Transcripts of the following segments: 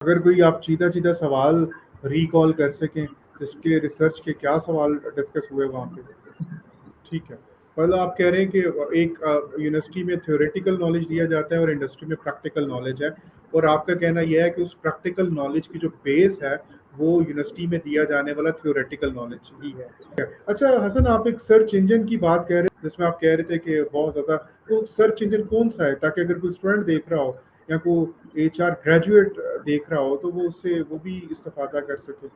اگر کوئی آپ چیدہ چیدہ سوال ریکال کر سکیں جس کے ریسرچ کے کیا سوال ڈسکس ہوئے وہاں پہ. ٹھیک ہے. پہلے آپ کہہ رہے ہیں کہ ایک یونیورسٹی میں تھیوریٹیکل نالج دیا جاتا ہے اور انڈسٹری میں پریکٹیکل نالج ہے, اور آپ کا کہنا یہ ہے کہ اس پریکٹیکل نالج کی جو بیس ہے وہ یونیورسٹی میں دیا جانے والا تھیوریٹیکل نالج ہی ہے. اچھا حسن, آپ ایک سرچ انجن کی بات کہہ رہے ہیں جس میں آپ کہہ رہے تھے کہ بہت زیادہ, تو سرچ انجن کون سا ہے تاکہ اگر کوئی اسٹوڈنٹ دیکھ رہا ہو یا کوئی HR گریجویٹ دیکھ رہا ہو تو وہ اس سے وہ بھی استفادہ کر سکے.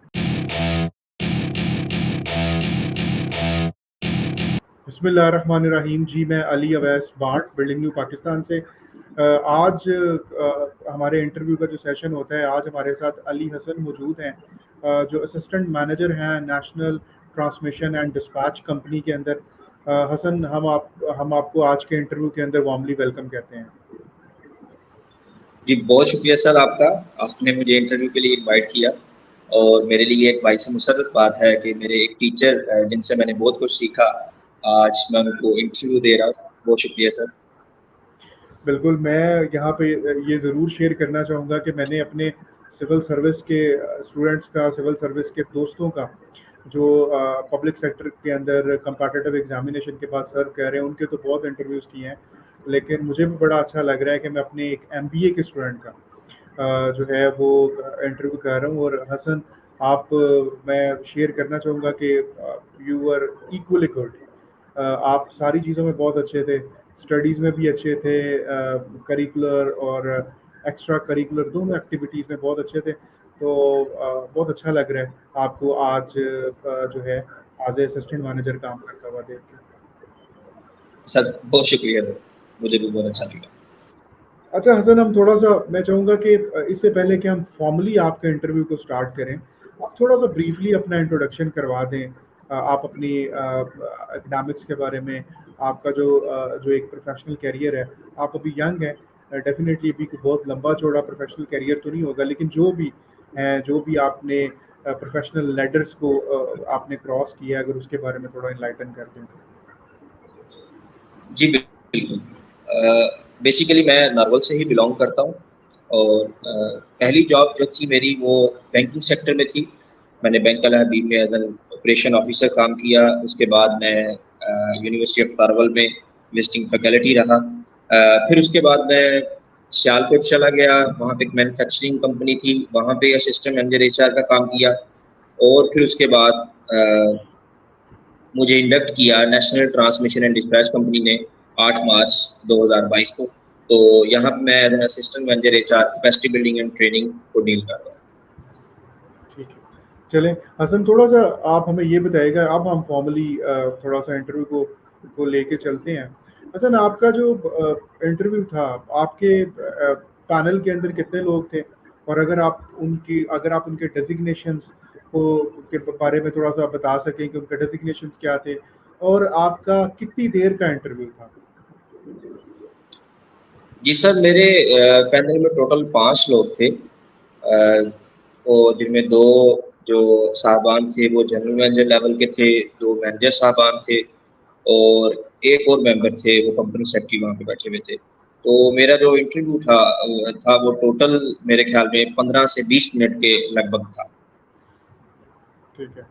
بسم اللہ الرحمن الرحیم. جی میں علی اویس بانٹ بلڈنگ نیو پاکستان سے. آج ہمارے انٹرویو کا جو سیشن ہوتا ہے, آج ہمارے ساتھ علی حسن موجود ہیں جو اسسٹنٹ مینیجر ہیں national transmission and dispatch company کے اندر. حسن, ہم آپ کو آج کے انٹرویو کے اندر وارملی ویلکم کہتے ہیں. جی بہت شکریہ سر آپ کا, آپ نے مجھے انٹرویو کے لیے انوائٹ کیا, اور میرے لیے ایک باعث مسرت بات ہے کہ میرے ایک ٹیچر جن سے میں نے بہت کچھ سیکھا آج میں ان کو انٹرویو دے رہا ہوں. بہت شکریہ سر. بالکل, میں یہاں پہ یہ ضرور شیئر کرنا چاہوں گا کہ میں نے اپنے سول سروس کے اسٹوڈنٹس کا, سول سروس کے دوستوں کا جو پبلک سیکٹر کے اندر کمپیٹیٹیو ایگزامینیشن کے بعد سرو کر رہے ہیں, ان کے تو بہت انٹرویوز کیے ہیں, لیکن مجھے بھی بڑا اچھا لگ رہا ہے کہ میں اپنے ایک MBA کے اسٹوڈنٹ کا جو ہے وہ انٹرویو کر رہا ہوں. اور حسن, آپ میں شیئر کرنا چاہوں گا کہ یو آر ایکولی گڈ. آپ ساری چیزوں میں بہت اچھے تھے, اسٹڈیز میں بھی اچھے تھے, کریکولر اور ایکسٹرا کریکولر دونوں ایکٹیویٹیز میں بہت اچھے تھے. تو بہت اچھا لگ رہا ہے آپ کو آج جو ہے ایز اے اسسٹنٹ مینیجر کام کرتا ہوا دیکھ کے. سر بہت شکریہ سر, مجھے بھی بہت اچھا لگا. اچھا حسن, ہم تھوڑا سا, میں چاہوں گا کہ اس سے پہلے کہ ہم فارملی آپ کے انٹرویو کو سٹارٹ کریں, آپ تھوڑا سا بریفلی اپنا انٹروڈکشن کروا دیں. آپ اپنی اکنامکس کے بارے میں, آپ کا جو ایک پروفیشنل کیریئر ہے, آپ ابھی ینگ ہیں, ڈیفینیٹلی ابھی بہت لمبا چوڑا پروفیشنل کیریئر تو نہیں ہوگا, لیکن جو بھی آپ نے پروفیشنل لیڈرس کو آپ نے کراس کیا, اگر اس کے بارے میں تھوڑا انلائٹن کر دیں. جی بالکل. بیسیکلی میں نارول سے ہی بلانگ کرتا ہوں, اور پہلی جاب جو تھی میری وہ بینکنگ سیکٹر میں تھی. میں نے بینک الحبیب میں ایز این آپریشن آفیسر کام کیا. اس کے بعد میں یونیورسٹی آف کارول میں وزٹنگ فیکلٹی رہا. پھر اس کے بعد میں سیالکوٹ چلا گیا, وہاں پہ ایک مینوفیکچرنگ کمپنی تھی, وہاں پہ اسسٹنٹ مینیجر HR کا کام کیا. اور پھر اس کے بعد مجھے انڈکٹ کیا national transmission and dispatch company نے 8 مارچ 2022 کو. تو یہاں پہ میں as an assistant manager HR capacity building and training کو ڈیل کر رہا ہوں. ٹھیک ہے, چلیں حسن, تھوڑا سا آپ ہمیں یہ بتائیے گا, اب ہم فارملی تھوڑا سا انٹرویو کو لے کے چلتے ہیں. حسن, آپ کا جو انٹرویو تھا, آپ کے پینل کے اندر کتنے لوگ تھے, اور اگر آپ ان کے ڈیزگنیشنز کے بارے میں تھوڑا سا بتا سکیں کہ ان کے ڈیزگنیشنز کیا تھے, اور آپ کا کتنی دیر کا انٹرویو تھا. جی سر, میرے پینل میں ٹوٹل 5 لوگ تھے, اور جن میں 2 جو صاحبان تھے وہ جنرل مینیجر لیول کے تھے, 2 مینیجر صاحبان تھے, اور ایک اور ممبر تھے وہ کمپنی سیکرٹری وہاں پہ بیٹھے ہوئے تھے. تو میرا جو انٹرویو تھا وہ ٹوٹل میرے خیال میں 15 سے 20 منٹ کے لگ بھگ تھا. ٹھیک ہے,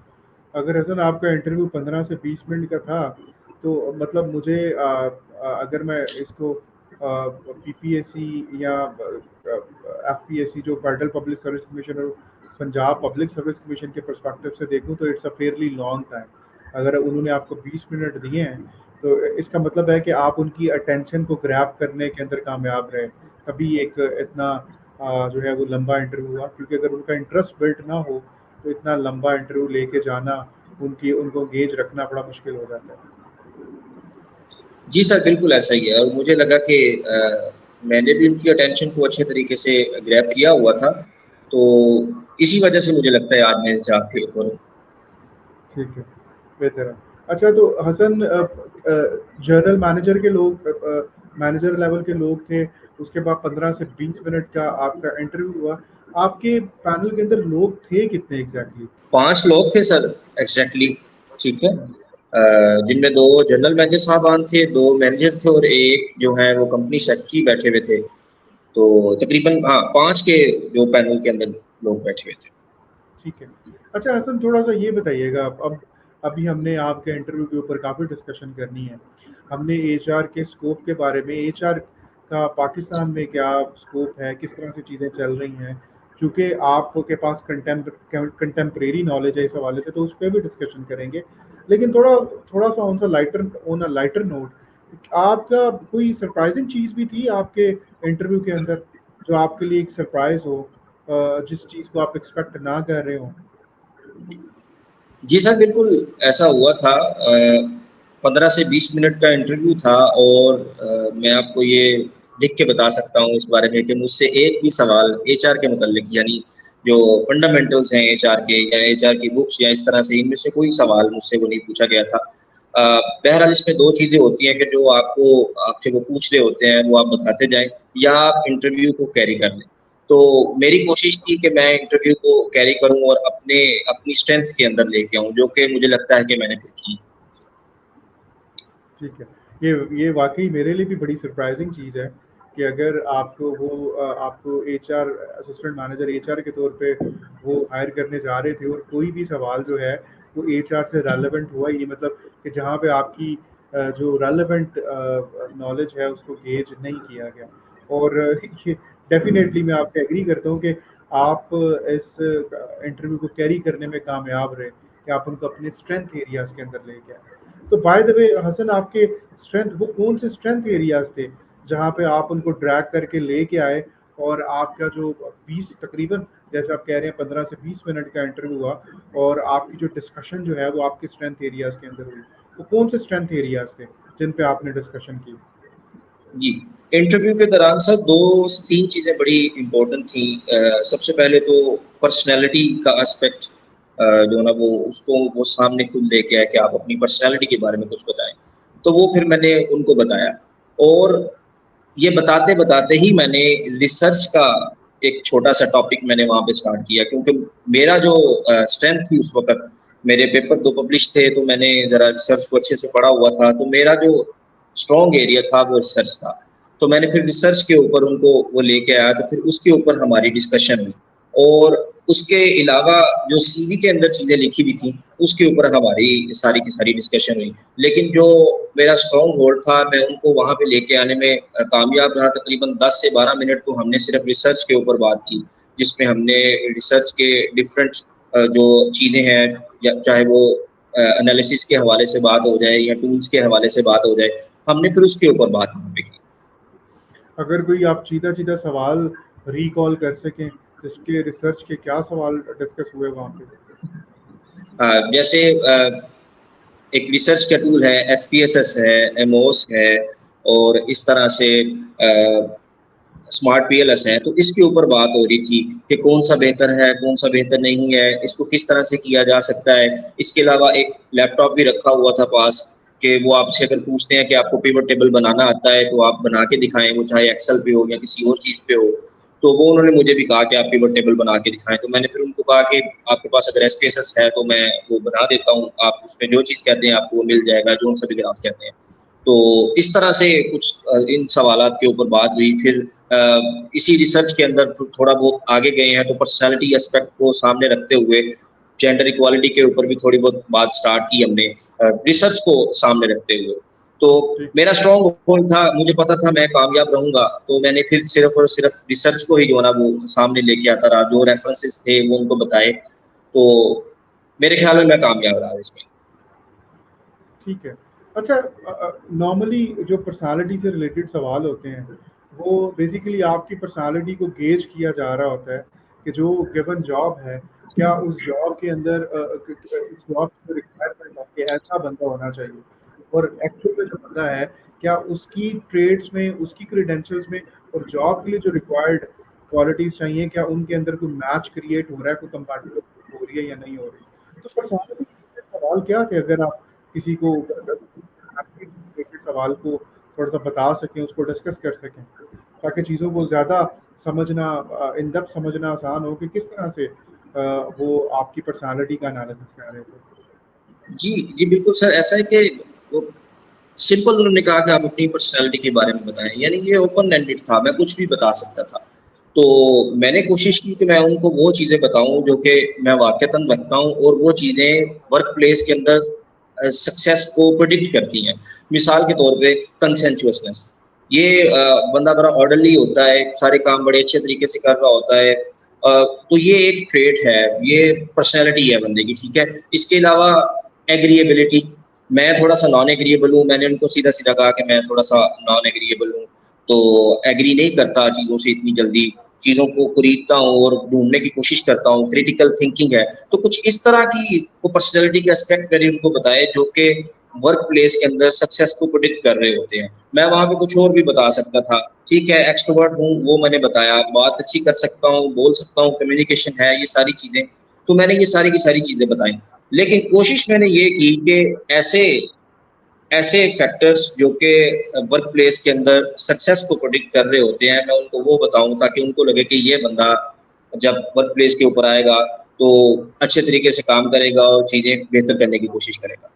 اگر حسن آپ کا انٹرویو 15 سے 20 منٹ کا تھا تو مطلب مجھے اگر میں اس کو PPSC یا FPSC جو فیڈرل پبلک سروس کمیشن اور پنجاب پبلک سروس کمیشن کے پرسپیکٹو سے دیکھوں تو it's a fairly long time. اگر انہوں نے آپ کو 20 منٹ دیے ہیں تو اس کا مطلب ہے کہ آپ ان کی اٹینشن کو گریب کرنے کے اندر کامیاب رہے, تبھی ایک اتنا جو ہے وہ لمبا انٹرویو ہوا. کیونکہ اگر ان کا انٹرسٹ بلٹ نہ ہو تو اتنا لمبا انٹرویو لے کے جانا, ان کو انگیج رکھنا بڑا مشکل ہو جاتا ہے. جی سر بالکل ایسا ہی ہے, اور مجھے لگا کہ میں نے بھی ان کی اٹینشن کو اچھے طریقے سے گریب کیا ہوا تھا, تو اسی وجہ سے مجھے لگتا ہے آج میں اس جاب کے اوپر. ٹھیک ہے, بہتر ہے. اچھا تو حسن, جنرل مینیجر کے لوگ, مینیجر لیول کے لوگ تھے, اس کے بعد 15 سے 20 منٹ کا آپ کا انٹرویو ہوا. آپ کے پینل کے اندر لوگ تھے کتنے ایگزیکٹلی؟ 5 لوگ تھے سر ایگزیکٹلی. ٹھیک ہے, جن میں 2 جنرل مینیجر صاحبان تھے, 2 مینیجر تھے, اور ایک جو ہے وہ کمپنی سیکرٹری بیٹھے ہوئے تھے. تو تقریباً ہاں 5 کے جو پینل کے اندر لوگ بیٹھے ہوئے تھے. ٹھیک ہے. اچھا حسن تھوڑا سا یہ بتائیے گا، ابھی ہم نے آپ کے انٹرویو کے اوپر کافی ڈسکشن کرنی ہے. ہم نے ایچ آر کے اسکوپ کے بارے میں، ایچ آر کا پاکستان میں کیا اسکوپ ہے، کس طرح سے چیزیں چل رہی ہیں، چونکہ آپ کے پاس کنٹمپریری نالج ہے اس حوالے سے، تو اس پہ بھی ڈسکشن کریں گے. لیکن تھوڑا سا آن لائٹر نوٹ، آپ کا کوئی سرپرائزنگ چیز بھی تھی آپ کے انٹرویو کے اندر جو آپ کے لیے ایک سرپرائز ہو، جس چیز کو آپ ایکسپیکٹ نہ کر رہے ہوں؟ جی سر بالکل ایسا ہوا تھا. 15 سے 20 منٹ کا انٹرویو تھا، اور میں آپ کو یہ لکھ کے بتا سکتا ہوں اس بارے میں کہ مجھ سے ایک بھی سوال ایچ آر کے متعلق، یعنی جو فنڈامنٹلز ہیں ایچ آر کے یا ایچ آر کی بکس یا اس طرح سے، ان میں سے کوئی سوال مجھ سے وہ نہیں پوچھا گیا تھا. بہرحال اس میں 2 چیزیں ہوتی ہیں کہ جو آپ سے وہ پوچھ رہے ہوتے ہیں وہ آپ بتاتے جائیں، یا آپ انٹرویو کو کیری کر لیں. تو میری کوشش تھی کہ میں انٹرویو کو کیری کروں اور اپنی اسٹرینتھ کے اندر لے کے آؤں، جو کہ مجھے لگتا ہے کہ میں نے پھر کی. ٹھیک ہے. یہ واقعی میرے لیے بھی بڑی سرپرائزنگ چیز ہے کہ اگر آپ کو H R assistant manager H R کے طور پہ وہ ہائر کرنے جا رہے تھے، اور کوئی بھی سوال جو ہے وہ ایچ آر سے ریلیونٹ ہوا. یہ مطلب کہ جہاں پہ آپ کی جو ریلیونٹ نالج ہے اس کو گیج نہیں کیا گیا. اور ڈیفینیٹلی میں آپ سے ایگری کرتا ہوں کہ آپ اس انٹرویو کو کیری کرنے میں کامیاب رہے، کہ آپ ان کو اپنے اسٹرینتھ ایریاز کے اندر لے کے آئے. تو بائی دا وے حسن، آپ کے اسٹرینتھ، وہ کون سے اسٹرینتھ ایریاز تھے جہاں پہ آپ ان کو ڈریگ کر کے لے کے آئے، اور آپ کا جو 20 تقریباً جیسے آپ کہہ رہے ہیں 15 سے 20 منٹ کا انٹرویو ہوا، اور آپ کی جو ڈسکشن جو ہے وہ آپ کے اسٹرینتھ ایریاز کے اندر ہوئی، وہ کون سے اسٹرینتھ ایریاز تھے جن پہ آپ نے ڈسکشن کی؟ جی انٹرویو کے دوران سر 2 سے 3 چیزیں بڑی امپورٹنٹ تھیں. سب سے پہلے تو پرسنالٹی کا اسپیکٹ جو نا اس کو وہ سامنے خود لے کے آئے کہ آپ اپنی پرسنالٹی کے بارے میں کچھ بتائیں. تو وہ پھر میں نے ان کو بتایا، اور یہ بتاتے بتاتے ہی میں نے ریسرچ کا ایک چھوٹا سا ٹاپک میں نے وہاں پہ سٹارٹ کیا، کیونکہ میرا جو اسٹرینتھ تھی اس وقت، میرے پیپر 2 پبلش تھے، تو میں نے ذرا ریسرچ کو اچھے سے پڑھا ہوا تھا. تو میرا جو اسٹرانگ ایریا تھا وہ ریسرچ تھا. تو میں نے پھر ریسرچ کے اوپر ان کو وہ لے کے آیا، تو پھر اس کے اوپر ہماری ڈسکشن ہوئی. اور اس کے علاوہ جو سی وی کے اندر چیزیں لکھی ہوئی تھیں اس کے اوپر ہماری ساری کی ساری ڈسکشن ہوئی. لیکن جو میرا اسٹرانگ ہولڈ تھا میں ان کو وہاں پہ لے کے آنے میں کامیاب رہا. تقریباً 10 سے 12 منٹ تو ہم نے صرف ریسرچ کے اوپر بات کی، جس میں ہم نے ریسرچ کے ڈفرینٹ جو چیزیں ہیں، یا چاہے وہ انالیسس کے حوالے سے بات ہو جائے یا ٹولز کے حوالے سے بات ہو جائے، ہم نے پھر اس کے اوپر بات کی. اگر کوئی آپ چیدہ سوال ریکال کر سکیں اس کے ریسرچ کے، کیا سوال ڈسکس ہوئے وہاں پہ؟ جیسے ایک ریسرچ کا ٹول ہے SPSS ہے، MOS ہے، اور اس طرح سے اسمارٹ PLS ہے. تو اس کے اوپر بات ہو رہی تھی کہ کون سا بہتر ہے، کون سا بہتر نہیں ہے، اس کو کس طرح سے کیا جا سکتا ہے. اس کے علاوہ ایک لیپ ٹاپ بھی رکھا ہوا تھا پاس، کہ وہ آپ سے اگر پوچھتے ہیں کہ آپ کو پیوٹ ٹیبل بنانا آتا ہے تو آپ بنا کے دکھائیں، وہ چاہے ایکسل پہ ہو یا کسی اور چیز پہ ہو. تو وہ انہوں نے مجھے بھی کہا کہ آپ پیوٹ ٹیبل بنا کے دکھائیں. تو میں نے پھر ان کو کہا کہ آپ کے پاس اگر SPSS ہے تو میں وہ بنا دیتا ہوں، آپ اس میں جو چیز کہتے ہیں آپ کو وہ مل جائے گا، جو سا بھی گراف کہتے ہیں. تو اس طرح سے کچھ ان سوالات کے اوپر بات ہوئی. پھر اسی ریسرچ کے اندر تھوڑا بہت آگے گئے ہیں، تو پرسنالٹی اسپیکٹ کو سامنے رکھتے ہوئے جینڈر ایکوالٹی کے اوپر بھی تھوڑی بہت بات سٹارٹ کی ہم نے، ریسرچ کو سامنے رکھتے ہوئے. تو میرا اسٹرانگ پوائنٹ تھا، مجھے پتا تھا میں کامیاب رہوں گا، تو میں نے پھر صرف اور صرف ریسرچ کو ہی جو ہے نا وہ سامنے لے کے آتا رہا. جو ریفرنسز تھے وہ ان کو بتائے. تو میرے خیال میں کامیاب رہا اس میں. ٹھیک ہے. اچھا نارملی جو پرسنالٹی سے ریلیٹڈ سوال ہوتے ہیں وہ بیسیکلی آپ کی پرسنالٹی کو گیج کیا جا رہا ہوتا ہے کہ جو گیون جاب ہے، کیا اس جاب کے اندر اس جاب کی ریکوائرمنٹ ہے کہ ایسا بندہ ہونا چاہیے، اور ایکچوئل میں جو بندہ ہے کیا اس کی ٹریڈس میں، اس کی کریڈینشلز میں، اور جاب کے لیے جو ریکوائرڈ کوالٹیز چاہیے، کیا ان کے اندر کوئی میچ کریٹ ہو رہا ہے، کوئی کمپیٹیبل ہو رہی ہے یا نہیں ہو رہی. تو پرسنالٹی سوال کیا تھے، اگر آپ کسی کو سوال کو تھوڑا سا بتا سکیں، اس کو ڈسکس کر سکیں، تاکہ چیزوں کو زیادہ سمجھنا، ان ڈیپتھ سمجھنا آسان ہو کہ کس طرح سے وہ آپ کی پرسنالٹی کا انالیسس کر رہے تھے. جی بالکل سر. ایسا ہے کہ سمپل انہوں نے کہا کہ آپ اپنی پرسنالٹی کے بارے میں بتائیں، یعنی یہ اوپن اینڈڈ تھا، میں کچھ بھی بتا سکتا تھا. تو میں نے کوشش کی کہ میں ان کو وہ چیزیں بتاؤں جو کہ میں واقعتاً رکھتا ہوں، اور وہ چیزیں ورک پلیس کے اندر سکسیس کو پرڈکٹ کرتی ہیں. مثال کے طور پہ کنسنچوسنس، یہ بندہ بڑا آرڈرلی ہوتا ہے، سارے کام بڑے اچھے طریقے سے کر رہا ہوتا ہے، تو یہ ایک ٹریٹ ہے، یہ پرسنالٹی ہے بندے کی. ٹھیک ہے. اس کے علاوہ ایگریبلٹی، میں تھوڑا سا نان ایگریبل ہوں. میں نے ان کو سیدھا سیدھا کہا کہ میں تھوڑا سا نان ایگریبل ہوں، تو ایگری نہیں کرتا چیزوں سے اتنی جلدی، چیزوں کو خریدتا ہوں اور ڈھونڈنے کی کوشش کرتا ہوں. کریٹیکل تھنکنگ ہے. تو کچھ اس طرح کی پرسنالٹی کے اسپیکٹ میں نے ان کو بتائے جو کہ ورک پلیس کے اندر سکسیس کو پرڈکٹ کر رہے ہوتے ہیں. میں وہاں پہ کچھ اور بھی بتا سکتا تھا. ٹھیک ہے. ایکسٹروورٹ ہوں وہ میں نے بتایا، بات اچھی کر سکتا ہوں، بول سکتا ہوں، کمیونیکیشن ہے، یہ ساری چیزیں. تو میں نے یہ ساری کی ساری چیزیں بتائیں. لیکن کوشش میں نے یہ کی کہ ایسے فیکٹرز جو کہ ورک پلیس کے اندر سکسیس کو پروڈکٹ کر رہے ہوتے ہیں، میں ان کو وہ بتاؤں تاکہ ان کو لگے کہ یہ بندہ جب ورک پلیس کے اوپر آئے گا تو اچھے طریقے سے کام کرے گا اور چیزیں بہتر کرنے کی کوشش کرے گا.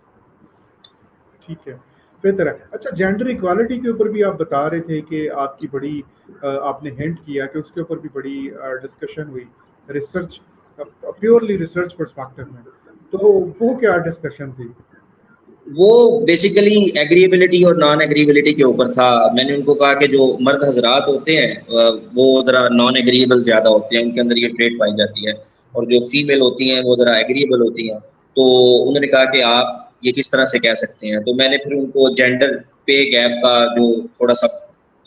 ٹھیک ہے، بہتر ہے. اچھا، جینڈر ایکوالٹی کے اوپر بھی آپ بتا رہے تھے کہ آپ کی بڑی آپ نے ہنٹ کیا کہ اس کے اوپر بھی بڑی ڈسکشن ہوئی، ریسرچ، پیورلی ریسرچ پرسپیکٹو میں. تو وہ کیا ڈسکشن تھی؟ وہ بیسیکلی ایگریبلٹی اور نان ایگریبلٹی کے اوپر تھا. میں نے ان کو کہا کہ جو مرد حضرات ہوتے ہیں وہ ذرا نان ایگریبل زیادہ ہوتے ہیں، ان کے اندر یہ ٹریٹ پائی جاتی ہے، اور جو فیمیل ہوتی ہیں وہ ذرا ایگریبل ہوتی ہیں. تو انہوں نے کہا کہ آپ یہ کس طرح سے کہہ سکتے ہیں. تو میں نے پھر ان کو جینڈر پے گیپ کا جو تھوڑا سا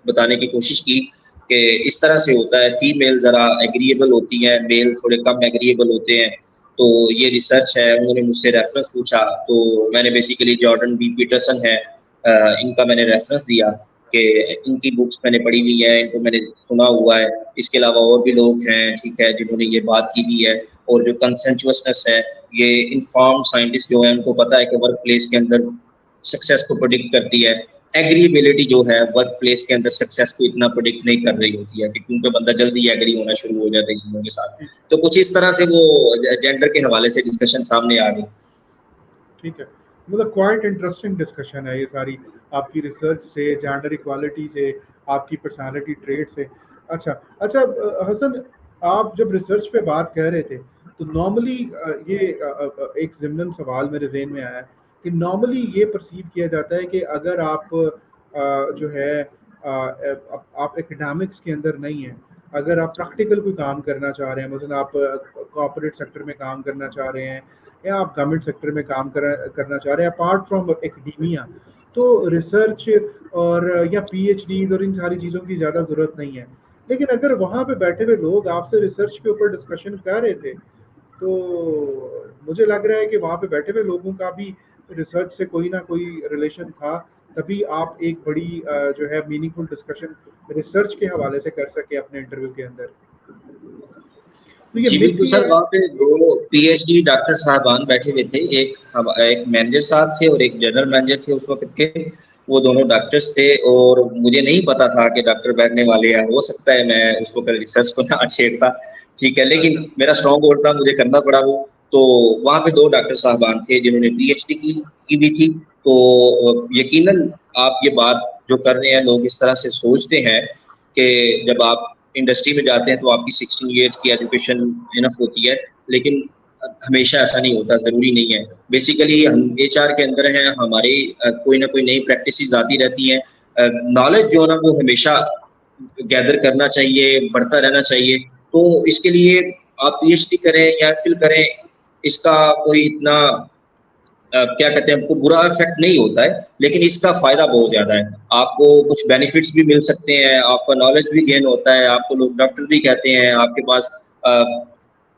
بتانے کی کوشش کی کہ اس طرح سے ہوتا ہے، فیمیل ذرا ایگریبل ہوتی ہیں، میل تھوڑے کم ایگریبل ہوتے ہیں. تو یہ ریسرچ ہے. انہوں نے مجھ سے ریفرنس پوچھا، تو میں نے بیسیکلی جارڈن بی پیٹرسن ہے ان کا میں نے ریفرنس دیا کہ ان کی بکس میں نے پڑھی ہوئی ہیں، ان کو میں نے سنا ہوا ہے. اس کے علاوہ اور بھی لوگ ہیں، ٹھیک ہے، جنہوں نے یہ بات کی بھی ہے. اور جو کنسنچوسنس ہے، یہ انفارم سائنٹسٹ جو ہیں ان کو پتہ ہے کہ ورک پلیس کے اندر سکسیس کو پرڈکٹ کرتی ہے. ایگریبلٹی جو ہے ورک پلیس کے اندر سکسیس کو اتنا پرڈکٹ نہیں کر رہی ہوتی ہے، کہ کیونکہ بندہ جلدی ایگری ہونا شروع ہو جاتا ہے چیزوں کے ساتھ. تو کچھ اس طرح سے وہ جینڈر کے حوالے سے ڈسکشن سامنے آ گئی. ٹھیک ہے، مطلب کوائٹ انٹرسٹنگ ڈسکشن ہے یہ ساری، آپ کی ریسرچ سے، جینڈر ایکوالٹی سے، آپ کی پرسنالٹی ٹریٹ سے. اچھا حسن، آپ جب ریسرچ پہ بات کہہ رہے تھے تو نارملی یہ ایک ضمن سوال میرے ذہن میں آیا کہ نارملی یہ پرسیو کیا جاتا ہے کہ اگر آپ جو ہے آپ اکیڈمکس کے اندر نہیں ہیں، اگر آپ پریکٹیکل کوئی کام کرنا چاہ رہے ہیں، مثلا آپ کارپوریٹ سیکٹر میں کام کرنا چاہ رہے ہیں یا آپ گورنمنٹ سیکٹر میں کام کرنا چاہ رہے ہیں اپارٹ فرام ایکڈیمیا، تو ریسرچ اور یا پی ایچ ڈیز اور ان ساری چیزوں کی زیادہ ضرورت نہیں ہے. لیکن اگر وہاں پہ بیٹھے ہوئے لوگ آپ سے ریسرچ کے اوپر ڈسکشن کر رہے تھے تو مجھے لگ رہا ہے کہ وہاں پہ بیٹھے ہوئے لوگوں کا بھی ریسرچ سے کوئی نہ کوئی ریلیشن تھا، تبھی آپ ایک بڑی جو ہے میننگ فل ڈسکشن ریسرچ کے حوالے سے کر سکے اپنے انٹرویو کے اندر. تو یہ جی مت بالکل بھی سر. ہے. وہاں پہ دو پی ایچ ڈی ڈاکٹر صاحبان بیٹھے ہوئے تھے، ایک مینیجر صاحب تھے اور ایک جنرل مینیجر تھے اس وقت کے. وہ دونوں ڈاکٹرس تھے، اور مجھے نہیں پتا تھا کہ ڈاکٹر بیٹھنے والے ہیں. ہو سکتا ہے میں اس وقت ریسرچ کو نہ چھیڑتا، ٹھیک ہے، لیکن میرا اسٹرانگ بورڈ تھا، مجھے کرنا پڑا وہ. تو وہاں پہ دو ڈاکٹر صاحبان تھے جنہوں نے پی ایچ ڈی کی بھی تھی. تو یقیناً آپ یہ بات جو کر رہے ہیں، لوگ اس طرح سے سوچتے ہیں کہ جب آپ انڈسٹری میں جاتے ہیں تو آپ کی 16 ایئرس کی ایجوکیشن انف ہوتی ہے، لیکن ہمیشہ ایسا نہیں ہوتا، ضروری نہیں ہے. بیسیکلی ہم ایچ آر کے اندر ہیں، ہماری کوئی نہ کوئی نئی پریکٹسز آتی رہتی ہیں. نالج جو ہے نا وہ ہمیشہ گیدر کرنا چاہیے، بڑھتا رہنا چاہیے. تو اس کے لیے آپ پی ایچ ڈی کریں یا ایف فل کریں، اس کا کوئی اتنا کیا کہتے ہیں، کو برا افیکٹ نہیں ہوتا ہے، لیکن اس کا فائدہ بہت زیادہ ہے. آپ کو کچھ بینیفٹس بھی مل سکتے ہیں، آپ کا نالج بھی گین ہوتا ہے، آپ کو لوگ ڈاکٹر بھی کہتے ہیں، آپ کے پاس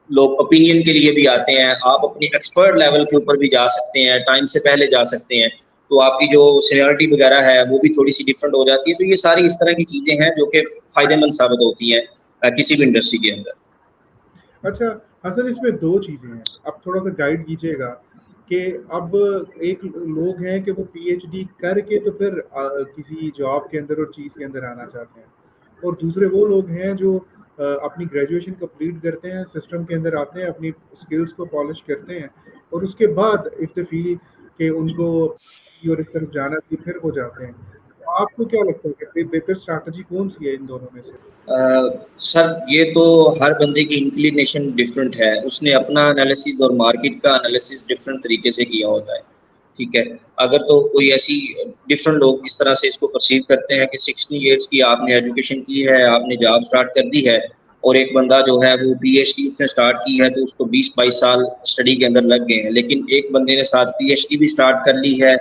لوگ اوپینین کے لیے بھی آتے ہیں، آپ اپنی ایکسپرٹ لیول کے اوپر بھی جا سکتے ہیں، ٹائم سے پہلے جا سکتے ہیں. تو آپ کی جو سینیورٹی وغیرہ ہے وہ بھی تھوڑی سی ڈفرینٹ ہو جاتی ہے. تو یہ ساری اس طرح کی چیزیں ہیں جو کہ فائدے مند ثابت ہوتی ہیں کسی بھی انڈسٹری کے اندر. اچھا حسن، اس میں دو چیزیں ہیں، اب تھوڑا سا گائیڈ کیجیے گا کہ اب ایک لوگ ہیں کہ وہ پی ایچ ڈی کر کے تو پھر کسی جاب کے اندر اور چیز کے اندر آنا چاہتے ہیں، اور دوسرے وہ لوگ ہیں جو اپنی گریجویشن کمپلیٹ کرتے ہیں، سسٹم کے اندر آتے ہیں، اپنی اسکلس کو پالش کرتے ہیں، اور اس کے بعد اف دے فیل کہ ان کو اور اس طرف جانا بھی پھر ہو جاتے ہیں. تو آپ کو کیا لگتا ہے کہ بہتر اسٹریٹجی کون سی ہے ان دونوں میں سے؟ سر یہ تو ہر بندے کی انکلینیشن ڈفرینٹ ہے، اس نے اپنا انالیسز اور مارکیٹ کا انالیسز ڈفرینٹ طریقے سے کیا ہوتا ہے. ٹھیک ہے، اگر تو کوئی ایسی ڈفرینٹ لوگ اس طرح سے اس کو پرسیو کرتے ہیں کہ 60 ایئرس کی آپ نے ایجوکیشن کی ہے، آپ نے جاب سٹارٹ کر دی ہے، اور ایک بندہ جو ہے وہ پی ایچ ڈی اس نے سٹارٹ کی ہے تو اس کو 20-22 سال اسٹڈی کے اندر لگ گئے ہیں، لیکن ایک بندے نے ساتھ پی ایچ ڈی بھی سٹارٹ کر لی ہے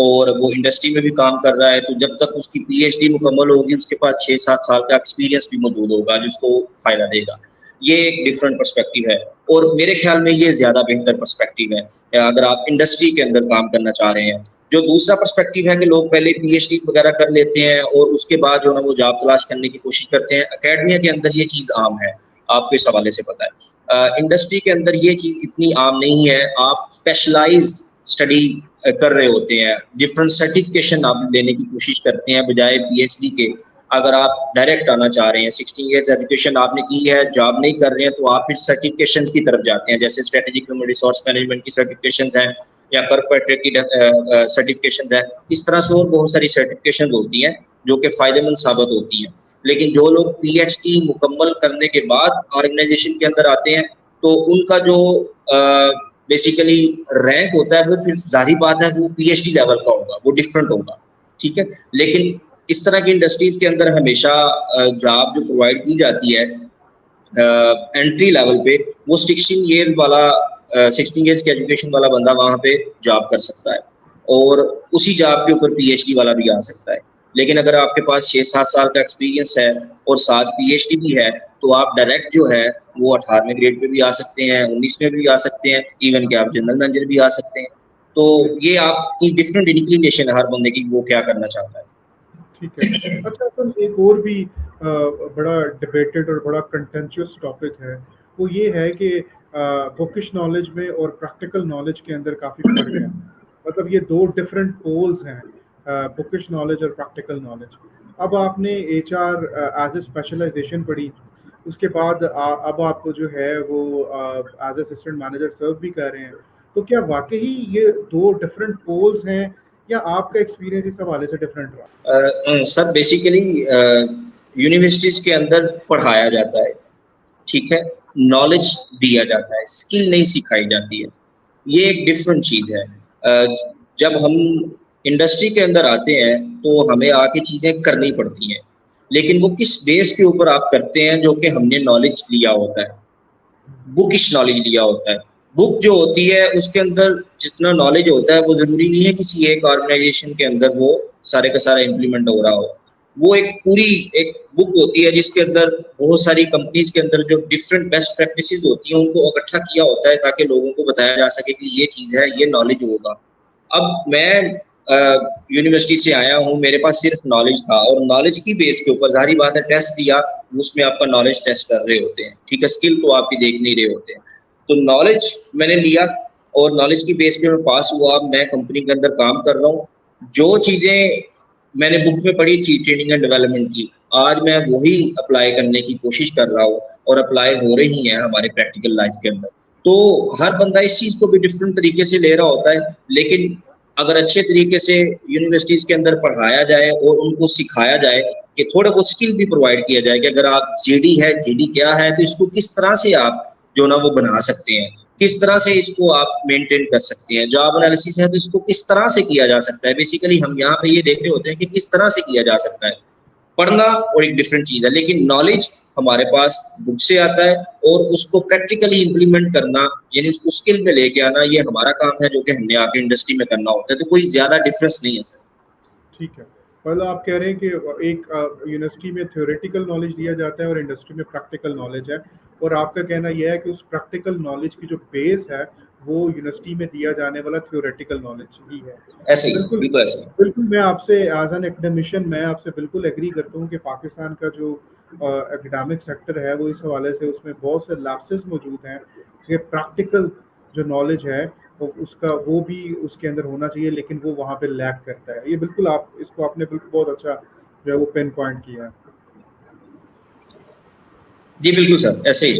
اور وہ انڈسٹری میں بھی کام کر رہا ہے، تو جب تک اس کی پی ایچ ڈی مکمل ہوگی اس کے پاس 6-7 سال کا ایکسپیرینس بھی موجود ہوگا جس کو فائدہ دے گا. یہ ایک ڈفرینٹ پرسپیکٹیو ہے اور میرے خیال میں یہ زیادہ بہتر پرسپیکٹیو ہے اگر آپ انڈسٹری کے اندر کام کرنا چاہ رہے ہیں. جو دوسرا پرسپیکٹیو ہے کہ لوگ پہلے پی ایچ ڈی وغیرہ کر لیتے ہیں اور اس کے بعد جو ہے وہ جاب تلاش کرنے کی کوشش کرتے ہیں. اکیڈمیا کے اندر یہ چیز عام ہے، آپ کو اس حوالے سے پتہ ہے. انڈسٹری کے اندر یہ چیز اتنی عام نہیں ہے، آپ اسپیشلائز اسٹڈی کر رہے ہوتے ہیں، ڈفرینٹ سرٹیفکیشن آپ لینے کی کوشش کرتے ہیں بجائے پی ایچ ڈی کے. اگر آپ ڈائریکٹ آنا چاہ رہے ہیں، 16 ایئرز ایجوکیشن آپ نے کی ہے، جاب نہیں کر رہے ہیں، تو آپ پھر سرٹیفکیشنز کی طرف جاتے ہیں، جیسے اسٹریٹجک ہیومن ریسورس مینجمنٹ کی سرٹیفکیشنز ہیں یا کارپوریٹ کی سرٹیفکیشنز ہیں. اس طرح سے اور بہت ساری سرٹیفکیشنز ہوتی ہیں جو کہ فائدہ مند ثابت ہوتی ہیں. لیکن جو لوگ پی ایچ ڈی مکمل کرنے کے بعد آرگنائزیشن کے اندر آتے ہیں تو ان کا جو بیسیکلی رینک ہوتا ہے وہ پھر ظاہری بات ہے وہ پی ایچ ڈی لیول کا ہوگا، وہ ڈفرینٹ ہوگا. ٹھیک ہے، لیکن اس طرح کی انڈسٹریز کے اندر ہمیشہ جاب جو پرووائڈ کی جاتی ہے انٹری لیول پہ، وہ 16 ایئرز والا 16 ایئرز کی ایجوکیشن والا بندہ وہاں پہ جاب کر سکتا ہے اور اسی جاب کے اوپر پی ایچ ڈی والا بھی آ سکتا ہے. لیکن اگر آپ کے پاس 6-7 سال کا ایکسپیرینس ہے اور ساتھ پی ایچ ڈی بھی ہے تو آپ ڈائریکٹ جو ہے وہ 18ویں گریڈ پہ بھی آ سکتے ہیں، 19ویں بھی آ سکتے ہیں، ایون کہ آپ جنرل مینیجر بھی آ سکتے ہیں. تو یہ آپ کی ڈفرینٹ انکلینیشن ہے ہر بندے کی، وہ کیا کرنا چاہتا ہے. ٹھیک ہے. اچھا سر، ایک اور بھی بڑا ڈبیٹڈ اور بڑا کنٹینچوس ٹاپک ہے، وہ یہ ہے کہ بکش نالج میں اور پریکٹیکل نالج کے اندر کافی فرق ہے. مطلب یہ دو ڈفرینٹ پولز ہیں، بکش نالج اور پریکٹیکل نالج. اب آپ نے H R as a specialization پڑھی، اس کے بعد اب آپ کو جو ہے وہ ایز اے اسسٹنٹ مینیجر سرو بھی کر رہے ہیں. تو کیا واقعی یہ دو ڈفرینٹ پولز ہیں یا آپ کا ایکسپیرینس اس حوالے سے ڈفرینٹ رہا؟ سر بیسیکلی یونیورسٹیز کے اندر پڑھایا جاتا ہے، ٹھیک ہے، نالج دیا جاتا ہے، اسکل نہیں سکھائی جاتی ہے. یہ ایک ڈفرینٹ چیز ہے. جب ہم انڈسٹری کے اندر آتے ہیں تو ہمیں آ کے چیزیں کرنی پڑتی ہیں، لیکن وہ کس بیس کے اوپر آپ کرتے ہیں جو کہ ہم نے نالج لیا ہوتا ہے، بکش نالج لیا ہوتا ہے. بک جو ہوتی ہے اس کے اندر جتنا نالج ہوتا ہے وہ ضروری نہیں ہے کسی ایک آرگنائزیشن کے اندر وہ سارے کا سارا امپلیمنٹ ہو رہا ہو. وہ ایک پوری ایک بک ہوتی ہے جس کے اندر بہت ساری کمپنیز کے اندر جو ڈفرینٹ بیسٹ پریکٹسز ہوتی ہیں ان کو اکٹھا کیا ہوتا ہے تاکہ لوگوں کو بتایا جا سکے کہ یہ چیز ہے، یہ نالج ہوگا. اب میں یونیورسٹی سے آیا ہوں، میرے پاس صرف نالج تھا اور نالج کی بیس کے اوپر ظاہری بات ہے ٹیسٹ دیا، اس میں آپ کا نالج ٹیسٹ کر رہے ہوتے ہیں. ٹھیک ہے، اسکل تو آپ کی دیکھ نہیں رہے ہوتے ہیں. تو نالج میں نے لیا اور نالج کی بیس پہ میں پاس ہوا. میں کمپنی کے اندر کام کر رہا ہوں. جو چیزیں میں نے بک میں پڑھی تھی ٹریننگ اینڈ ڈیولپمنٹ کی، آج میں وہی اپلائی کرنے کی کوشش کر رہا ہوں اور اپلائی ہو رہی ہیں ہمارے پریکٹیکل لائف کے اندر. تو ہر بندہ اس چیز کو بھی ڈفرینٹ طریقے سے لے رہا ہوتا ہے، لیکن اگر اچھے طریقے سے یونیورسٹیز کے اندر پڑھایا جائے اور ان کو سکھایا جائے کہ تھوڑا بہت اسکل بھی پرووائڈ کیا جائے کہ اگر آپ جی ڈی ہے، جی ڈی کیا ہے، تو اس کو کس طرح سے آپ جو نا وہ بنا سکتے ہیں، کس طرح سے اس کو آپ مینٹین کر سکتے ہیں. جاب انالیسس ہے تو اس کو کس طرح سے کیا جا سکتا ہے. بیسیکلی ہم یہاں پہ یہ دیکھ رہے ہوتے ہیں کہ کس طرح سے کیا جا سکتا ہے. پڑھنا اور ایک ڈفرینٹ چیز ہے، لیکن نالج ہمارے پاس بک سے آتا ہے اور اس کو پریکٹیکلی امپلیمنٹ کرنا یعنی اس کو اسکل میں لے کے آنا یہ ہمارا کام ہے جو کہ ہم نے آ کے انڈسٹری میں کرنا ہوتا ہے. تو کوئی زیادہ ڈفرینس نہیں ہے سر. ٹھیک ہے، مطلب آپ کہہ رہے ہیں کہ ایک یونیورسٹی میں تھیوریٹیکل نالج دیا جاتا ہے اور انڈسٹری میں پریکٹیکل نالج ہے، اور آپ کا کہنا یہ ہے کہ اس پریکٹیکل نالج کی جو بیس ہے وہ یونیورسٹی میں دیا جانے والا تھیوریٹیکل نالج ہی ہے. ایسے ہی بالکل بالکل ایسے ہی. بالکل، میں آپ سے ایز این ایکڈیمشین میں آپ سے بالکل ایگری کرتا ہوں کہ پاکستان کا جو اکیڈمک سیکٹر ہے وہ اس حوالے سے اس میں بہت سے لیپسز موجود ہیں کہ پریکٹیکل جو نالج ہے اس کا وہ بھی اس کے اندر ہونا چاہیے، لیکن وہ وہاں پہ لیک کرتا ہے. یہ بالکل آپ اس کو آپ نے بالکل بہت اچھا جو ہے وہ پن پوائنٹ کیا ہے. جی بالکل سر، ایسے ہی.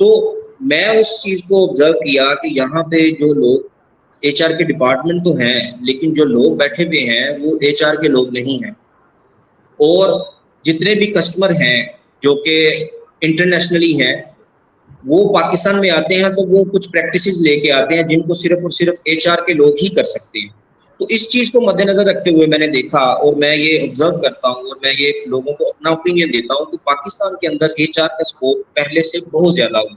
تو میں اس چیز کو آبزرو کیا کہ یہاں پہ جو لوگ ایچ آر کے ڈپارٹمنٹ تو ہیں لیکن جو لوگ بیٹھے ہوئے ہیں وہ ایچ آر کے لوگ نہیں ہیں، اور جتنے بھی کسٹمر ہیں جو کہ انٹرنیشنلی ہیں وہ پاکستان میں آتے ہیں تو وہ کچھ پریکٹسز لے کے آتے ہیں جن کو صرف اور صرف ایچ آر کے لوگ ہی کر سکتے ہیں۔ تو اس چیز کو مد نظر رکھتے ہوئے میں نے دیکھا، اور میں یہ آبزرو کرتا ہوں اور میں یہ لوگوں کو اپنا اوپینین دیتا ہوں کہ پاکستان کے اندر ایچ آر کا اسکوپ پہلے سے بہت زیادہ ہوا۔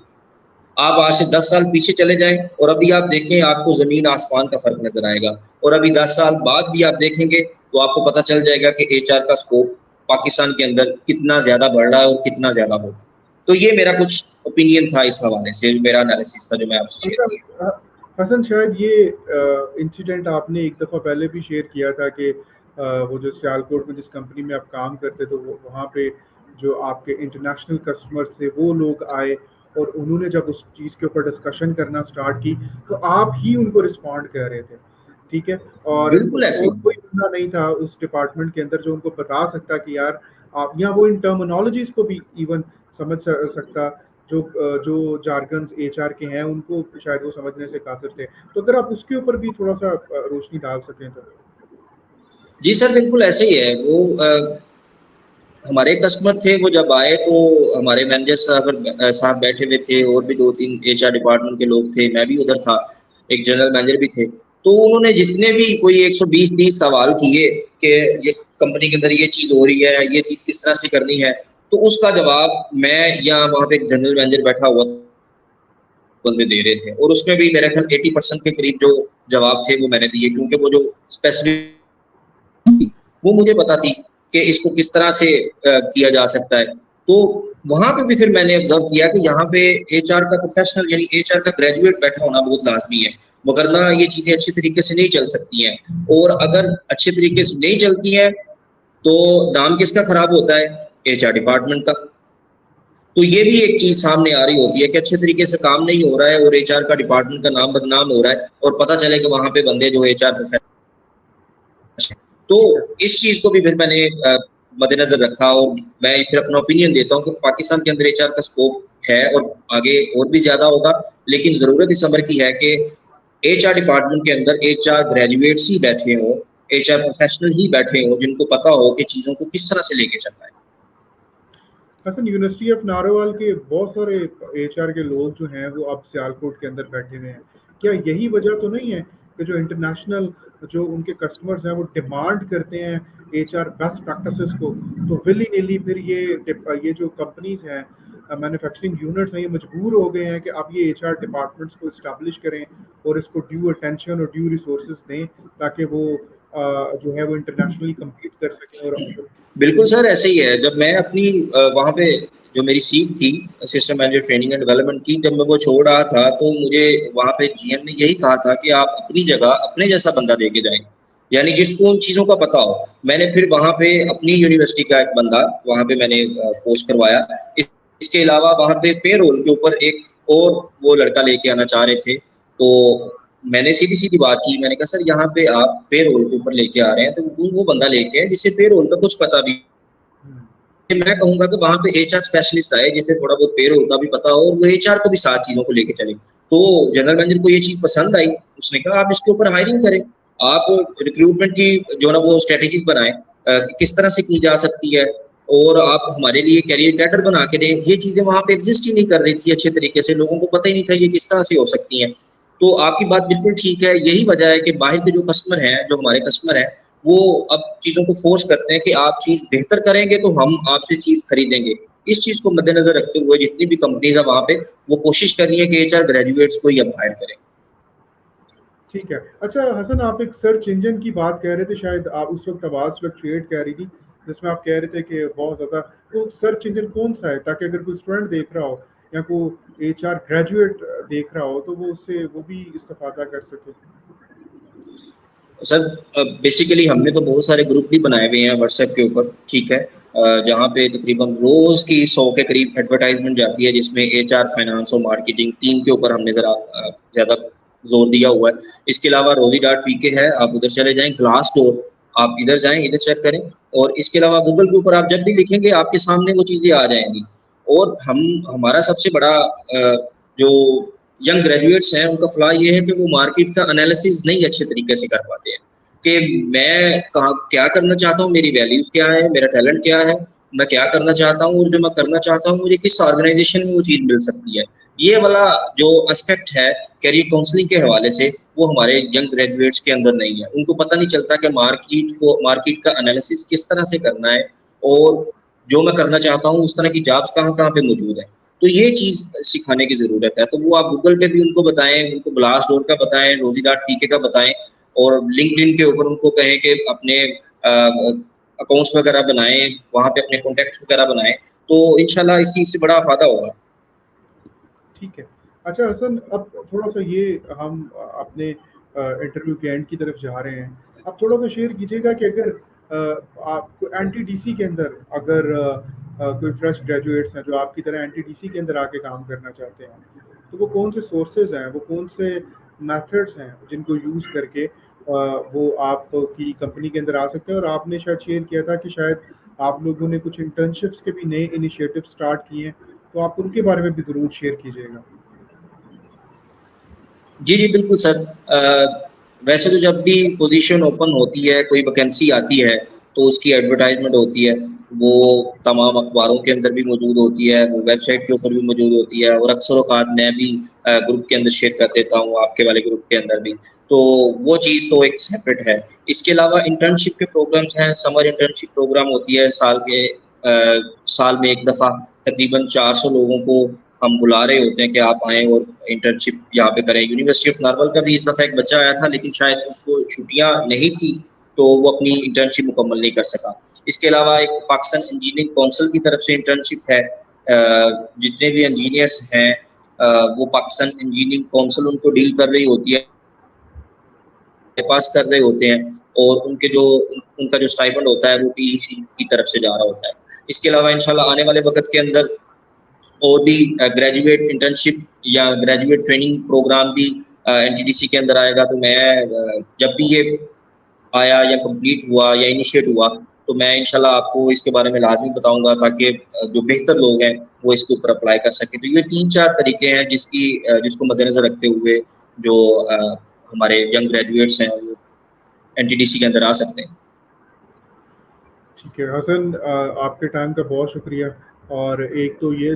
آپ آج سے 10 سال پیچھے چلے جائیں اور ابھی آپ دیکھیں آپ کو زمین آسمان کا فرق نظر آئے گا، اور ابھی 10 سال بعد بھی آپ دیکھیں گے تو آپ کو پتہ چل جائے گا کہ ایچ آر کا اسکوپ پاکستان کے اندر کتنا زیادہ بڑھ رہا ہے اور کتنا زیادہ ہوگا۔ تو یہ میرا کچھ اوپینین تھا اس حوالے سے، میرا انالیسس تھا جو میں آپ سے شیئر کیا۔ حسن شاید یہ انسیڈنٹ آپ نے ایک دفعہ پہلے بھی شیئر کیا تھا کہ وہ جو سیالکوٹ میں جس کمپنی میں آپ کام کرتے تھے وہاں پہ جو آپ کے انٹرنیشنل کسٹمرز تھے وہ لوگ آئے اور انہوں نے جب اس چیز کے اوپر ڈسکشن کرنا سٹارٹ کی تو آپ ہی ان کو رسپونڈ کر رہے تھے، ٹھیک ہے، اور بالکل ایسے ہی کوئی بندہ نہیں تھا اس ڈپارٹمنٹ کے اندر جو ان کو بتا سکتا کہ یار آپ، یا وہ ان ٹرمینالوجیز کو بھی ایون سمجھ سکتا جو جارگنز ایچ آر کے ہیں ان کو شاید وہ سمجھنے سے قاصر تھے۔ تو اگر آپ اس کے اوپر بھی تھوڑا سا روشنی ڈال سکیں تو۔ جی سر بالکل ایسے ہی ہے، وہ ہمارے کسٹمر تھے، وہ جب آئے تو ہمارے مینیجر صاحب بیٹھے ہوئے تھے، اور بھی 2-3 ایچ آر ڈپارٹمنٹ کے لوگ تھے، میں بھی ادھر تھا، ایک جنرل مینیجر بھی تھے۔ تو انہوں نے جتنے بھی کوئی 120-30 سوال کیے کہ یہ کمپنی کے اندر یہ چیز ہو رہی ہے، یہ چیز کس طرح سے کرنی ہے، تو اس کا جواب میں یا وہاں پہ ایک جنرل مینیجر بیٹھا ہوا بندے دے رہے تھے، اور اس میں بھی میرا خیال 80% کے قریب جو جواب تھے وہ میں نے دیے، کیونکہ وہ جو اسپیسیفک وہ مجھے پتا تھی کہ اس کو کس طرح سے کیا جا سکتا ہے۔ تو وہاں پہ بھی پھر میں نے آبزرو کیا کہ یہاں پہ ایچ آر کا پروفیشنل یعنی ایچ آر کا گریجویٹ بیٹھا ہونا بہت لازمی ہے، وگرنہ یہ چیزیں اچھے طریقے سے نہیں چل سکتی ہیں، اور اگر اچھے طریقے سے نہیں چلتی ہیں تو نام کس کا خراب ہوتا ہے؟ ایچ آر ڈپارٹمنٹ کا۔ تو یہ بھی ایک چیز سامنے آ رہی ہوتی ہے کہ اچھے طریقے سے کام نہیں ہو رہا ہے اور ایچ آر کا ڈپارٹمنٹ کا نام بدنام ہو رہا ہے، اور پتہ چلے کہ وہاں پہ بندے جو ایچ آر تو اس چیز کو بھی پھر میں نے مد نظر رکھا، اور میں پھر اپنا اوپینین دیتا ہوں کہ پاکستان کے اندر ایچ آر کا اسکوپ ہے اور آگے اور بھی زیادہ ہوگا، لیکن ضرورت اس امر کی ہے کہ ایچ آر ڈپارٹمنٹ کے اندر ایچ آر گریجویٹس ہی بیٹھے ہوں، ایچ آر پروفیشنل ہی بیٹھے ہوں، جن کو پتا ہو کہ چیزوں کو کس طرح سے لے کے چلنا ہے۔ حسن، یونیورسٹی آف ناروال کے بہت سارے ایچ آر کے لوگ جو ہیں وہ اب سیالکوٹ کے اندر بیٹھے ہوئے ہیں، کیا یہی وجہ تو نہیں ہے کہ جو انٹرنیشنل جو ان کے کسٹمرز ہیں وہ ڈیمانڈ کرتے ہیں ایچ آر بیسٹ پریکٹسز کو، تو ولی نیلی پھر یہ جو کمپنیز ہیں مینوفیکچرنگ یونٹس ہیں یہ مجبور ہو گئے ہیں کہ اب یہ ایچ آر ڈپارٹمنٹس کو اسٹیبلش کریں اور اس کو ڈیو اٹینشن اور ڈیو ریسورسز دیں تاکہ وہ جو ہے وہ انٹرنیشنلی کمپیٹ کر سکیں۔ اور بالکل سر ایسے ہی ہے، جب میں اپنی وہاں پہ جو میری سیٹ تھی assistant manager training and development کی، جب میں وہ چھوڑ رہا تھا تو مجھے وہاں پہ جی ایم نے یہی کہا تھا کہ آپ اپنی جگہ اپنے جیسا بندہ دے کے جائیں، یعنی جس کو ان چیزوں کا پتا ہو۔ میں نے پھر وہاں پہ اپنی یونیورسٹی کا ایک بندہ وہاں پہ میں نے پوسٹ کروایا، اس کے علاوہ وہاں پہ پے رول کے اوپر ایک اور وہ لڑکا لے کے آنا چاہ رہے تھے، تو میں نے سیدھی بات کی، میں نے کہا سر یہاں پہ آپ پے رول کے اوپر لے کے آ رہے ہیں تو وہ بندہ لے کے جسے پے رول کا کچھ پتا بھی، میں کہوں گا کہ وہاں پہ ایچ آر اسپیشلسٹ آئے جسے تھوڑا بہت پے رول کا بھی پتا ہو، اور وہ ایچ آر کو بھی ساتھ چیزوں کو لے کے چلے۔ تو جنرل مینیجر کو یہ چیز پسند آئی، اس نے کہا آپ اس کے اوپر ہائرنگ کریں، آپ ریکروٹمنٹ کی جو نا وہ اسٹریٹجیز بنائیں کہ کس طرح سے کی جا سکتی ہے، اور آپ ہمارے لیے کیریئر کیڈر بنا کے دیں۔ یہ چیزیں وہاں پہ ایگزسٹ ہی نہیں کر رہی تھی اچھے طریقے سے، لوگوں کو پتہ ہی نہیں تھا یہ کس طرح سے ہو سکتی ہیں۔ تو آپ کی بات بالکل ٹھیک ہے، یہی وجہ ہے کہ باہر کے جو کسٹمر ہیں، جو ہمارے کسٹمر ہیں، وہ اب چیزوں کو فورس کرتے ہیں کہ آپ چیز بہتر کریں گے تو ہم آپ سے چیز خریدیں گے۔ اس چیز کو مد نظر رکھتے ہوئے جتنی بھی کمپنیز ہیں وہاں پہ وہ کوشش کر رہی ہیں کہ ایچ آر گریجویٹس کو ہی اب ہائر کریں۔ ٹھیک ہے، اچھا حسن، آپ ایک سرچ انجن کی بات کہہ رہے تھے، شاید آپ اس وقت آواز فلکچویٹ کہہ رہی تھی جس میں آپ کہہ رہے تھے کہ بہت زیادہ، تو سرچ انجن کون سا ہے تاکہ اگر کوئی اسٹوڈنٹ دیکھ رہا ہو یا کوئی ایچ آر گریجویٹ دیکھ رہا ہو تو وہ اس سے وہ بھی استفادہ کر سکے؟ سر بیسیکلی ہم نے تو بہت سارے گروپ بھی بنائے ہوئے ہیں واٹس ایپ کے اوپر، ٹھیک ہے، جہاں پہ تقریباً روز کی 100 کے قریب ایڈورٹائزمنٹ جاتی ہے، جس میں ایچ آر، فائنانس اور مارکیٹنگ تین کے اوپر ہم نے ذرا زیادہ زور دیا ہوا ہے۔ اس کے علاوہ روزی.pk ہے، آپ ادھر چلے جائیں، گلاس ڈور آپ ادھر جائیں، ادھر چیک کریں، اور اس کے علاوہ گوگل کے اوپر آپ جب بھی لکھیں گے آپ کے سامنے وہ چیزیں آ جائیں گی۔ اور ہمارا سب سے بڑا جو ینگ گریجویٹس ہیں ان کا فلاح یہ ہے کہ وہ مارکیٹ کا انالیسز نہیں اچھے طریقے سے کر پاتے ہیں کہ میں کیا کرنا چاہتا ہوں, میری ویلیوز کیا ہے, میرا ٹیلنٹ کیا ہے, میں کیا کرنا چاہتا ہوں, اور جو میں کرنا چاہتا ہوں مجھے کس آرگنائزیشن میں وہ چیز مل سکتی ہے. یہ والا جو اسپیکٹ ہے کیریئر کاؤنسلنگ کے حوالے سے وہ ہمارے ینگ گریجویٹس کے اندر نہیں ہے. ان کو پتہ نہیں چلتا کہ مارکیٹ کا انالیسس کس طرح سے کرنا ہے, اور جو میں کرنا چاہتا ہوں اس طرح کی جابس کہاں پہ موجود ہیں. تو یہ چیز سکھانے کی ضرورت ہے. تو وہ آپ گوگل پہ بھی ان کو بتائیں, ان کو گلاس ڈور کا بتائیں, روزی ڈاٹ پی کے کا بتائیں, اور لنکڈ ان کے اوپر ان کو کہیں کہ اپنے اکاؤنٹس وغیرہ بنائیں, وہاں پہ اپنے کانٹیکٹس وغیرہ بنائیں. تو انشاءاللہ اس چیز سے بڑا فائدہ ہوگا. ٹھیک ہے. اچھا حسن, اب تھوڑا سا یہ ہم اپنے انٹرویو کے اینڈ کی طرف جا رہے ہیں. اب تھوڑا سا شیئر کیجیے گا کہ اگر آپ کو این ٹی ڈی سی کے اندر اگر کوئی فریش گریجویٹس ہیں جو آپ کی طرح این ٹی ڈی سی کے اندر آ کے کام کرنا چاہتے ہیں, تو وہ کون سے سورسز ہیں, وہ کون سے میتھڈس ہیں جن کو یوز کر کے وہ آپ کی کمپنی کے اندر آ سکتے ہیں. اور آپ نے شاید شیئر کیا تھا کہ شاید آپ لوگوں نے کچھ انٹرنشپس کے بھی نئے انیشیٹو اسٹارٹ کیے ہیں, تو آپ ان کے بارے میں بھی ضرور شیئر کیجیے گا. جی بالکل سر. ویسے تو جب بھی پوزیشن اوپن ہوتی ہے, کوئی ویکینسی آتی ہے, تو اس کی ایڈورٹائزمنٹ ہوتی ہے, وہ تمام اخباروں کے اندر بھی موجود ہوتی ہے, وہ ویب سائٹ کے اوپر بھی موجود ہوتی ہے, اور اکثر اوقات میں بھی گروپ کے اندر شیئر کر دیتا ہوں, آپ کے والے گروپ کے اندر بھی. تو وہ چیز تو ایک سیپریٹ ہے. اس کے علاوہ انٹرنشپ کے پروگرامس ہیں. سمر انٹرنشپ پروگرام ہوتی ہے سال میں ایک دفعہ, تقریباً 400 لوگوں کو ہم بلا رہے ہوتے ہیں کہ آپ آئیں اور انٹرنشپ یہاں پہ کریں. یونیورسٹی آف نارول کا بھی اس دفعہ ایک بچہ آیا تھا, لیکن شاید اس کو چھٹیاں نہیں تھی تو وہ اپنی انٹرنشپ مکمل نہیں کر سکا. اس کے علاوہ ایک پاکستان انجینئرنگ کونسل کی طرف سے انٹرنشپ ہے. جتنے بھی انجینئرس ہیں وہ پاکستان انجینئرنگ کونسل ان کو ڈیل کر رہی ہوتی ہے, پاس کر رہے ہوتے ہیں, اور ان کا جو اسٹائپنڈ ہوتا ہے وہ پی ای سی کی طرف سے جا رہا ہوتا ہے. اس کے علاوہ انشاءاللہ آنے والے وقت کے اندر اور بھی گریجویٹ انٹرنشپ یا گریجویٹ ٹریننگ پروگرام بھی این ٹی ڈی سی کے اندر آئے گا. تو میں جب بھی یہ آیا یا کمپلیٹ ہوا یا انیشیٹ ہوا تو میں انشاءاللہ آپ کو اس کے بارے میں لازمی بتاؤں گا, تاکہ جو بہتر لوگ ہیں وہ اس کے اوپر اپلائی کر سکیں. تو یہ 3-4 طریقے ہیں جس کو مد نظر رکھتے ہوئے جو ہمارے ینگ گریجویٹس ہیں وہ این ٹی ڈی سی کے اندر آ سکتے ہیں. ٹھیک ہے حسن, آپ کے ٹائم کا بہت شکریہ. اور ایک تو یہ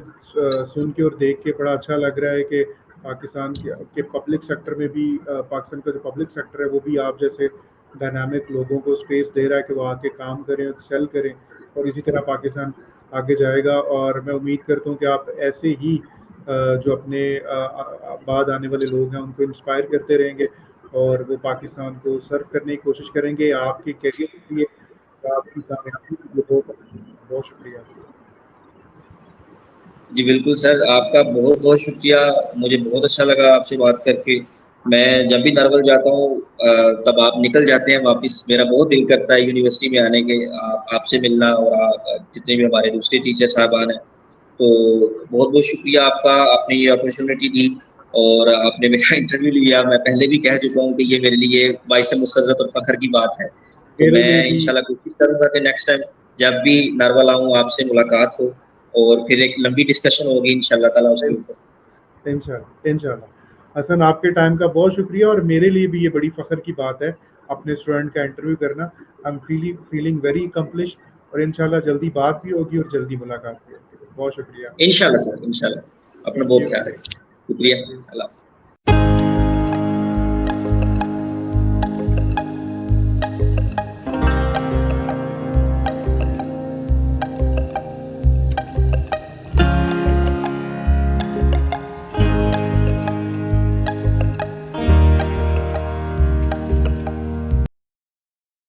سن کے اور دیکھ کے بڑا اچھا لگ رہا ہے کہ پاکستان کے پبلک سیکٹر میں بھی, پاکستان کا جو پبلک سیکٹر ہے وہ بھی آپ جیسے ڈائنامک لوگوں کو اسپیس دے رہا ہے کہ وہ آ کے کام کریں, ایکسل کریں, اور اسی طرح پاکستان آگے جائے گا. اور میں امید کرتا ہوں کہ آپ ایسے ہی جو اپنے بعد آنے والے لوگ ہیں ان کو انسپائر کرتے رہیں گے, اور وہ پاکستان کو سرو کرنے کی کوشش کریں گے. آپ کے کیریئر کے لیے, آپ کی کامیابی کے لیے بہت شکریہ. جی بالکل سر, آپ کا بہت بہت شکریہ. مجھے بہت اچھا لگا آپ سے بات کر کے. میں جب بھی نارول جاتا ہوں تب آپ نکل جاتے ہیں واپس. میرا بہت دل کرتا ہے یونیورسٹی میں آنے کے, آپ سے ملنا, اور جتنے بھی ہمارے دوسرے ٹیچر صاحبان ہیں. تو بہت بہت شکریہ آپ کا, آپ نے یہ اپرچونیٹی دی اور آپ نے میرا انٹرویو لیا. میں پہلے بھی کہہ چکا ہوں کہ یہ میرے لیے باعث مسرت اور فخر کی بات ہے. تو میرے میں لیے بھی انشاءاللہ کوشش کروں گا کہ نیکسٹ ٹائم جب بھی نارول آؤں آپ سے ملاقات ہو, اور پھر ایک لمبی ڈسکشن ہوگی انشاءاللہ تعالیٰ اس کے اوپر. انشاءاللہ. حسن, آپ کے ٹائم کا بہت شکریہ, اور میرے لیے بھی یہ بڑی فخر کی بات ہے اپنے اسٹوڈنٹ کا انٹرویو کرنا. I'm feeling very accomplished, اور انشاءاللہ جلدی بات بھی ہوگی اور جلدی ملاقات بھی ہوگی. بہت شکریہ. انشاءاللہ سر, انشاءاللہ. اپنا تھینک بہت یو. خیال رکھیں. شکریہ. اللہ